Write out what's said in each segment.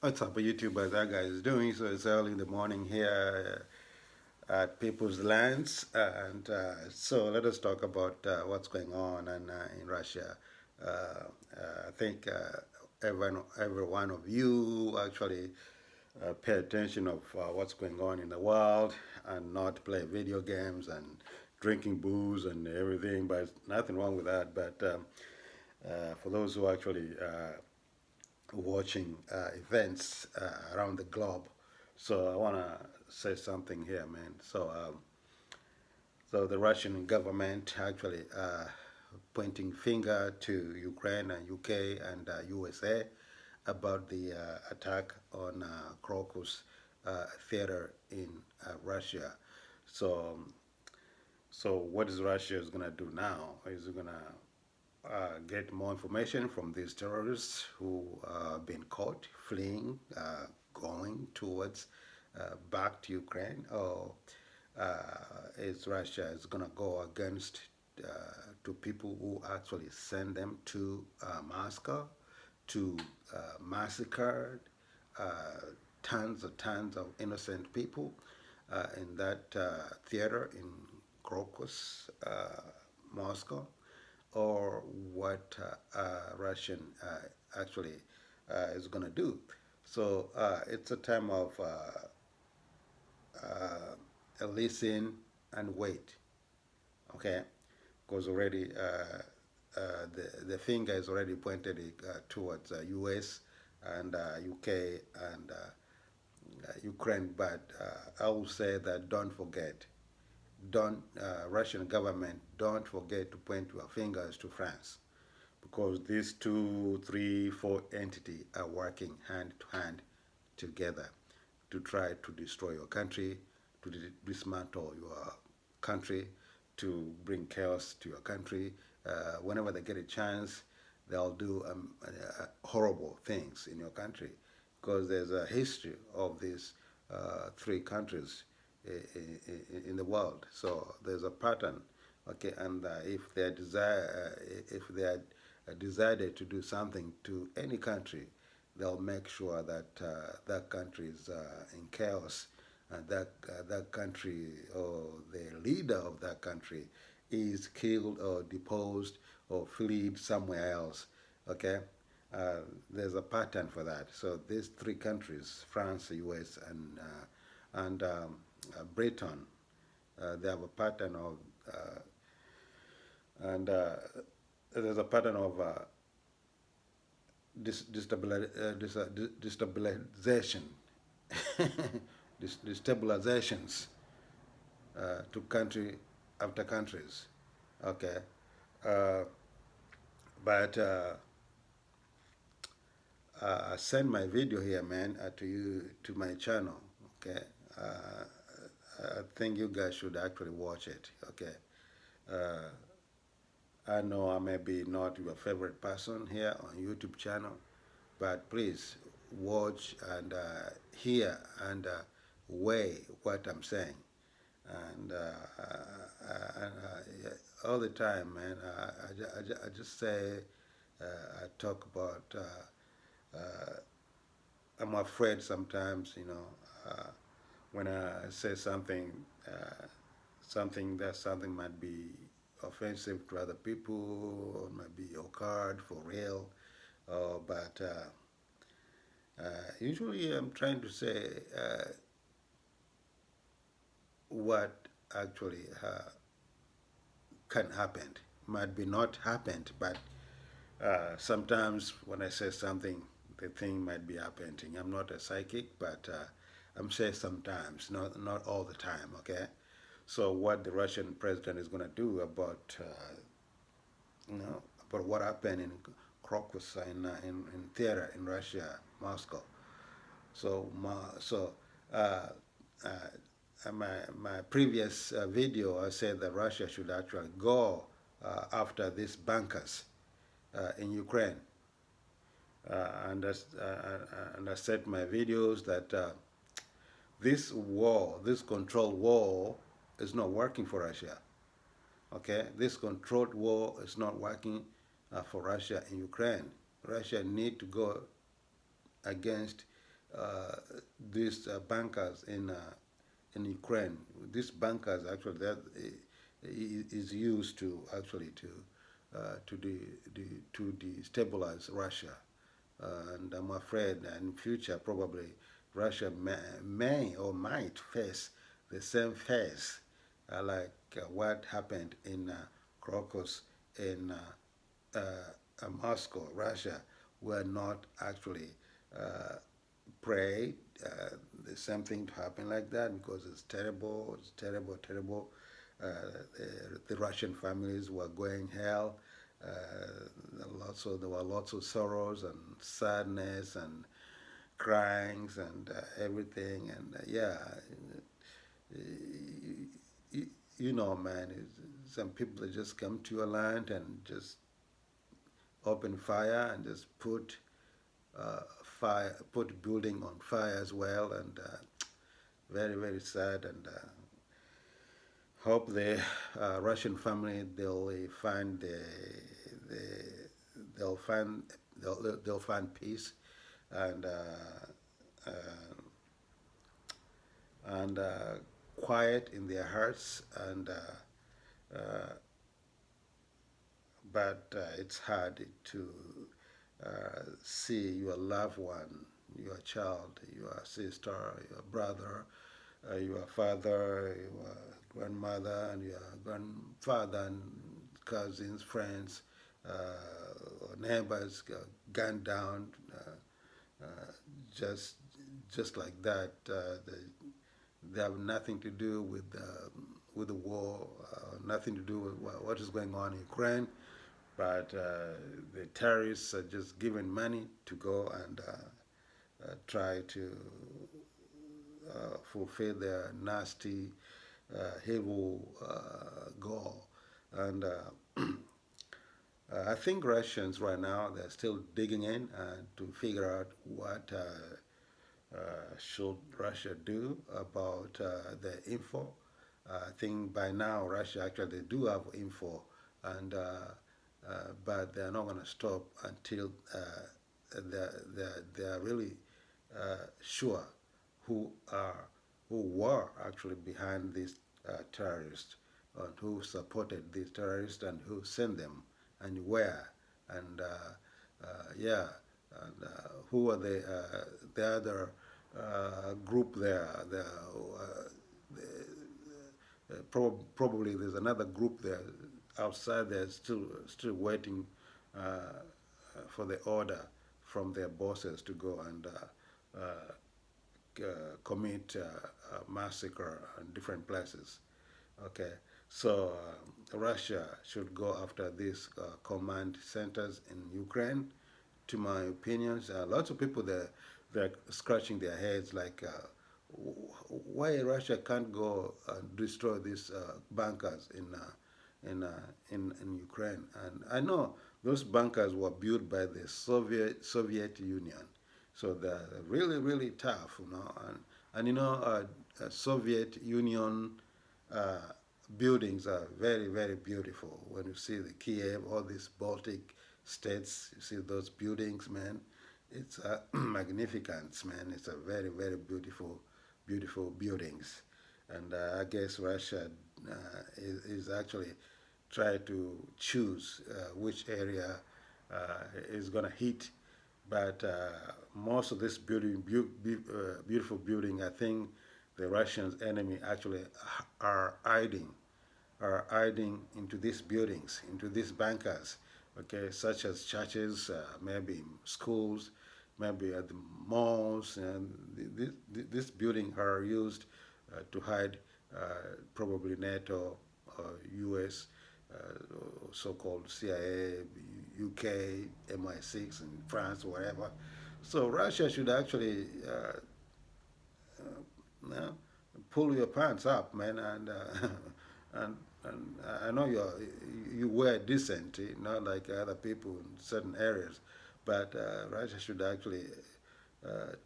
What's up, YouTubers? That guy is doing so. It's early in the morning here at People's Lands, and so let us talk about what's going on in Russia. I think every one of you actually pay attention of what's going on in the world and not play video games and drinking booze and everything. But nothing wrong with that. But for those who actually watching events around the globe. So I want to say something here, man. So the Russian government actually pointing finger to Ukraine and UK and USA about the attack on Crocus theater in Russia. So, so what is Russia is gonna do now? Is it gonna get more information from these terrorists who been caught fleeing, going towards back to Ukraine, or is Russia is going to go against to people who actually send them to Moscow to massacre uh, tons of innocent people in that theater in Crocus, Moscow, or what Russian actually is going to do. So it's a time of listen and wait, okay? Because already the finger is already pointed towards US and UK and Ukraine, but I will say that don't forget, don't Russian government, don't forget to point your fingers to France because these two, three, four entities are working hand to hand together to try to destroy your country, to dismantle your country, to bring chaos to your country. Whenever they get a chance, they'll do horrible things in your country because there's a history of these three countries in the world. So there's a pattern, okay, and if they desire, if they had decided to do something to any country, they'll make sure that that country is in chaos, and that country or the leader of that country is killed or deposed or fled somewhere else. Okay, there's a pattern for that. So these three countries, France, U.S., and Britain, they have a pattern of and there's a pattern of destabilization, destabilizations to country after countries. Okay, uh, but I send my video here, man, to you to my channel. Okay, I think you guys should actually watch it. Okay, uh, I know I may be not your favorite person here on YouTube channel, but please watch and hear and weigh what I'm saying. And yeah, all the time, man, I just say, I talk about, I'm afraid sometimes, when I say something, something might be offensive to other people, or might be occurred for real, but usually I'm trying to say what actually can happen. Might be not happened, but sometimes when I say something, the thing might be happening. I'm not a psychic, but I'm saying sometimes, not all the time. Okay. So what the Russian president is going to do about about what happened in Crocus in theater in Russia, Moscow. So uh, my previous video, I said that Russia should actually go after these bunkers in Ukraine. And I said in my videos that this war, this controlled war, is not working for Russia. Okay, this controlled war is not working for Russia in Ukraine. Russia need to go against uh, these bankers in Ukraine. These bankers actually that is used to actually to destabilize Russia, and I'm afraid in future probably Russia may or might face the same face like what happened in Crocus in Moscow, Russia, were not actually uh, prayed. The same thing to happen like that because it's terrible, it's terrible, terrible. Uh, the Russian families were going hell. There were lots of sorrows and sadness and cryings and everything. And yeah, you, you know, man, some people just come to your land and just open fire and just put building on fire as well, and very very sad. And hope the Russian family the they'll find they'll find peace and uh, and quiet in their hearts and but it's hard to see your loved one, your child, your sister, your brother, your father, your grandmother, and your grandfather, and cousins, friends, neighbors gunned down, just just like that. They have nothing to do with the war, nothing to do with what is going on in Ukraine, but the terrorists are just given money to go and try to fulfill their nasty, evil goal. And I think Russians right now they're still digging in to figure out what should Russia do about the info. I think by now Russia actually do have info, and but they're not going to stop until they're really sure who are who were actually behind these terrorists and who supported these terrorists and who sent them and where and yeah and who are the other group there probably there's another group there outside there still waiting for the order from their bosses to go and commit a massacre in different places. Okay, so Russia should go after these command centers in Ukraine. To my opinions, lots of people they're scratching their heads like, why Russia can't go and destroy these bunkers in Ukraine. And I know those bunkers were built by the Soviet Union, so they're really really tough, you know. And you know, Soviet Union uh, buildings are very very beautiful. When you see the Kiev, all these Baltic states, you see those buildings, man. It's magnificent, man. It's a very very beautiful buildings, and I guess Russia is actually try to choose which area is going to hit. But most of this beautiful building, I think the Russians' enemy actually are hiding into these buildings, into these bunkers, okay, such as churches, maybe schools, maybe at the malls, and this building are used to hide probably NATO, U.S., so-called CIA, UK, MI6, and France, whatever. So Russia should actually you know, pull your pants up, man, and and I know you wear decent, not like other people in certain areas, but Russia should actually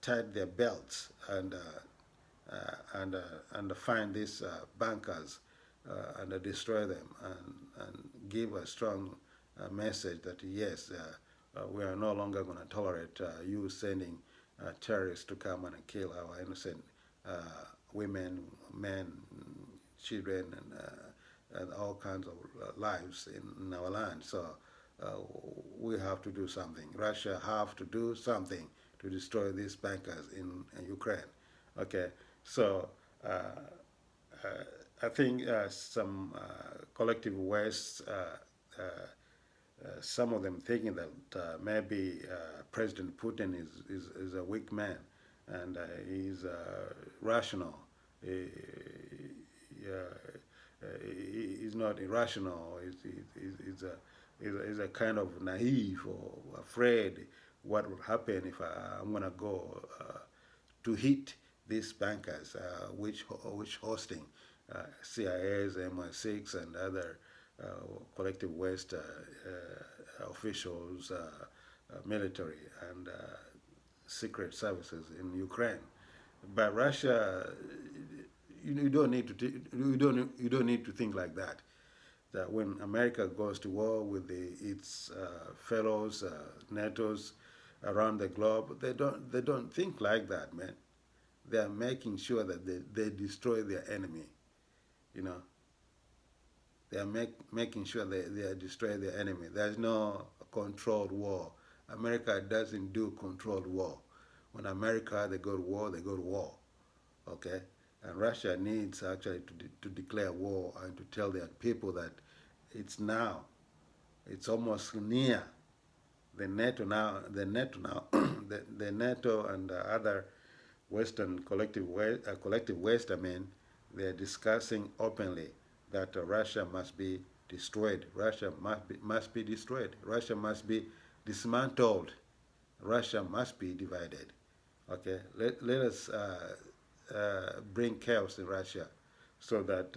tighten their belts and find these bunkers and destroy them and give a strong message that yes, we are no longer going to tolerate you sending terrorists to come and kill our innocent women, men, children, and all kinds of lives in our land. So uh, we have to do something. Russia have to do something to destroy these bankers in Ukraine. Okay, so uh, uh, I think some collective West, some of them thinking that maybe President Putin is a weak man and he's rational. He, he's not irrational. He's a kind of naive or afraid what will happen if I'm going to go to hit these bankers, which hosting CIA's MI6 and other collective West officials, military, and secret services in Ukraine. But Russia, you don't need to you don't need to think like that. That when America goes to war with its fellows, NATO's around the globe, they don't think like that, man. They are making sure that they destroy their enemy. You know, they are making sure they are destroy their enemy. There's no controlled war. America doesn't do controlled war. When America they go to war, they go to war. Okay, and Russia needs actually to declare war and to tell their people that it's now, it's almost near. The NATO now, the NATO and other Western collective West, I mean, they're discussing openly that Russia must be destroyed. Russia must be destroyed. Russia must be dismantled. Russia must be divided. Okay, let us bring chaos in Russia so that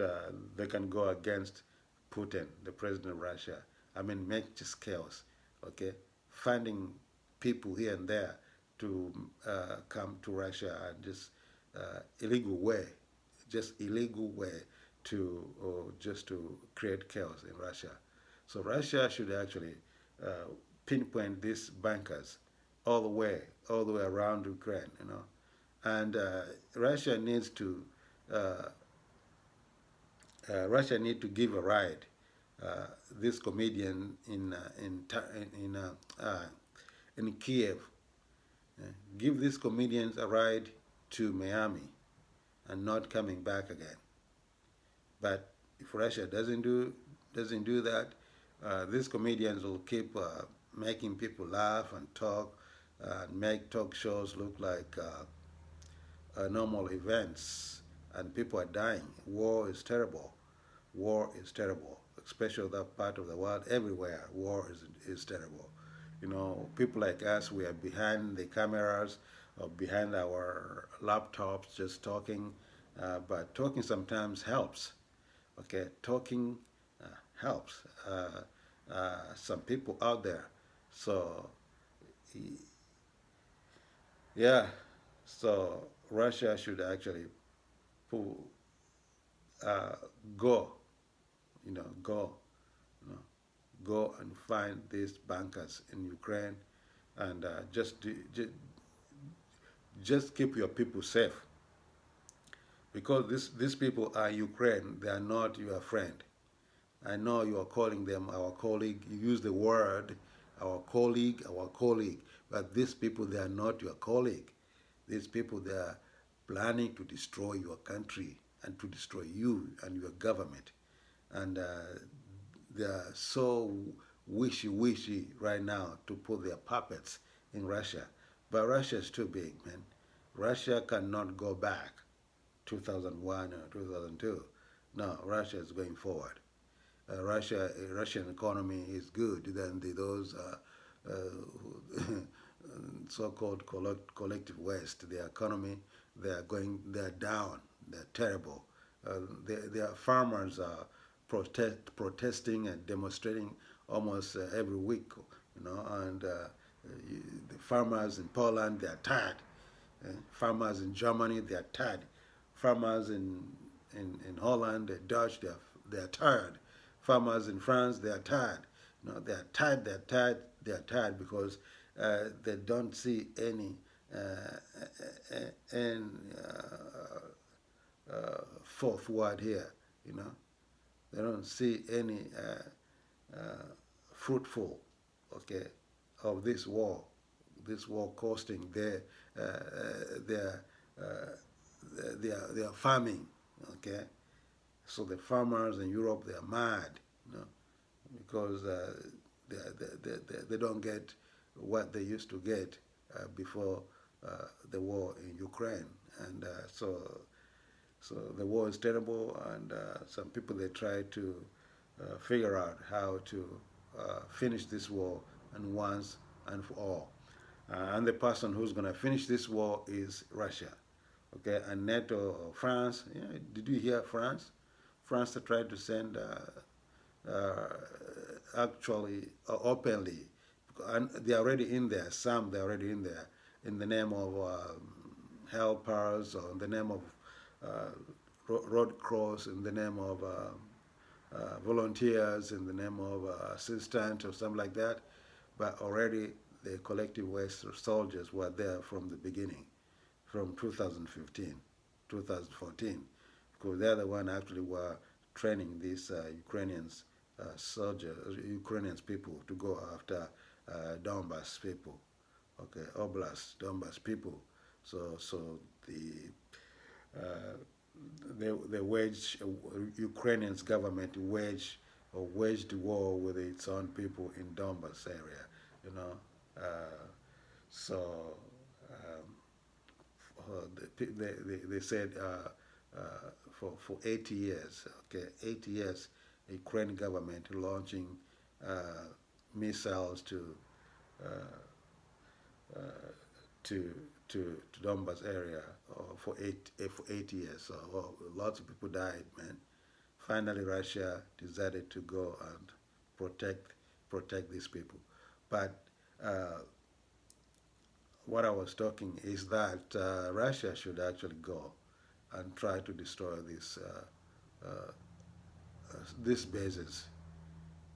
they can go against Putin, the president of Russia. I mean, make just chaos. Okay, finding people here and there to come to Russia and just illegal way, just illegal way to just to create chaos in Russia. So Russia should actually uh, pinpoint these bankers all the way around Ukraine, you know, and Russia needs to uh, Russia need to give a ride this comedian in in Kiev. Give these comedians a ride to Miami and not coming back again. But if Russia doesn't do that, these comedians will keep making people laugh and talk and make talk shows look like normal events, and people are dying. War is terrible. War is terrible, especially that part of the world. Everywhere, war is terrible. You know, people like us, we are behind the cameras or behind our laptops just talking, but talking sometimes helps. Okay, talking helps some people out there. So, yeah, so Russia should actually pull, uh, go, go, you know, go and find these bankers in Ukraine and just keep your people safe because these people are Ukraine. They are not your friend. I know you are calling them our colleague. You use the word our colleague, but these people they are not your colleague. These people they are planning to destroy your country and to destroy you and your government. And they are so wishy-wishy right now to put their puppets in Russia. But Russia is too big, man. Russia cannot go back 2001 or 2002. No, Russia is going forward. Russian economy is good than those so-called collective West. Their economy, they're down, they're terrible. Their farmers are protesting and demonstrating almost every week, and the farmers in Poland, they're tired. Farmers in Germany, they're tired. Farmers in Holland, the Dutch, they're tired. Farmers in France, they're tired. They're tired because they don't see any and fourth word here, you know. They don't see any fruitful, okay, of this war costing their their farming, okay. So the farmers in Europe, they are mad, you know, because they don't get what they used to get before the war in Ukraine, and so the war is terrible, and some people they try to figure out how to finish this war and once and for all. And the person who's going to finish this war is Russia. Okay, and NATO, France. Yeah, did you hear France? France tried to send actually openly, and they're already in there. Some they're already in there in the name of helpers, or in the name of Red Cross, in the name of volunteers, in the name of assistant or something like that. But already the collective waste soldiers were there from the beginning, from 2015, 2014, because they're the one actually were training these Ukrainians soldiers, Ukrainians people to go after Donbas people, okay, Oblast, Donbas people. So uh, the Ukrainian's government waged war with its own people in Donbas area, you know. So they said for 80 years, okay, 80 years, the Ukrainian government launching missiles uh, uh, to to Donbas area for 8 years. So lots of people died, man. Finally, Russia decided to go and protect these people. But what I was talking is that Russia should actually go and try to destroy these bases.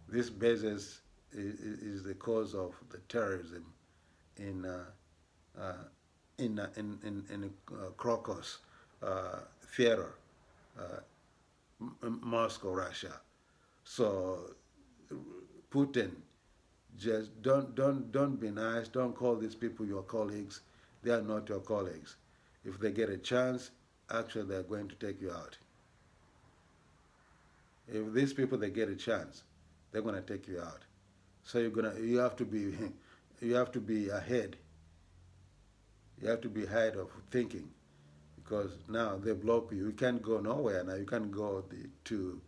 These bases is the cause of the terrorism in uh, in Crocus theater, Moscow, Russia. So Putin, just don't be nice. Don't call these people your colleagues. They are not your colleagues. If they get a chance, actually they're going to take you out. If these people they get a chance, they're gonna take you out. So you have to be you have to be ahead. You have to be ahead of thinking, because now they block you. You can't go nowhere now. You can't go to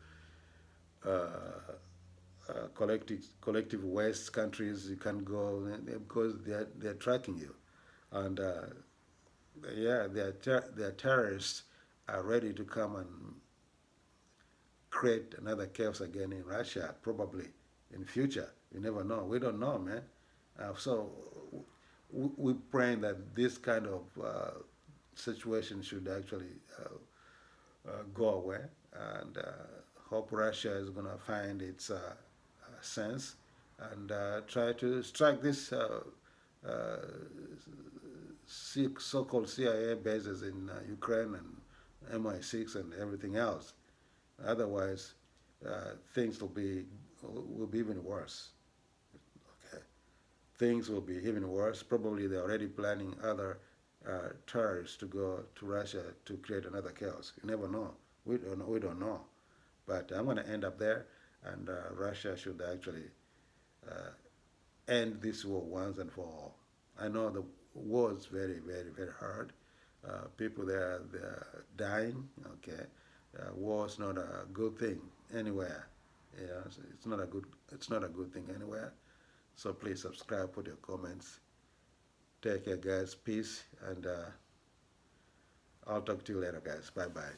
collective West countries. You can't go because they're tracking you, and yeah, their terrorists are ready to come and create another chaos again in Russia, probably in future. You never know. We don't know, man. So we're praying that this kind of situation should actually go away, and hope Russia is going to find its sense and try to strike this uh, so-called CIA bases in Ukraine and MI6 and everything else. Otherwise, things will be even worse. Okay, things will be even worse. Probably they're already planning other terrorists to go to Russia to create another chaos. You never know. We don't know. We don't know. But I'm going to end up there, and Russia should actually uh, end this war once and for all. I know the war is very, very, very hard. People they're dying. Okay, war is not a good thing anywhere. Yeah, it's not a good thing anywhere. So please subscribe, put your comments. Take care, guys. Peace, and I'll talk to you later, guys. Bye bye.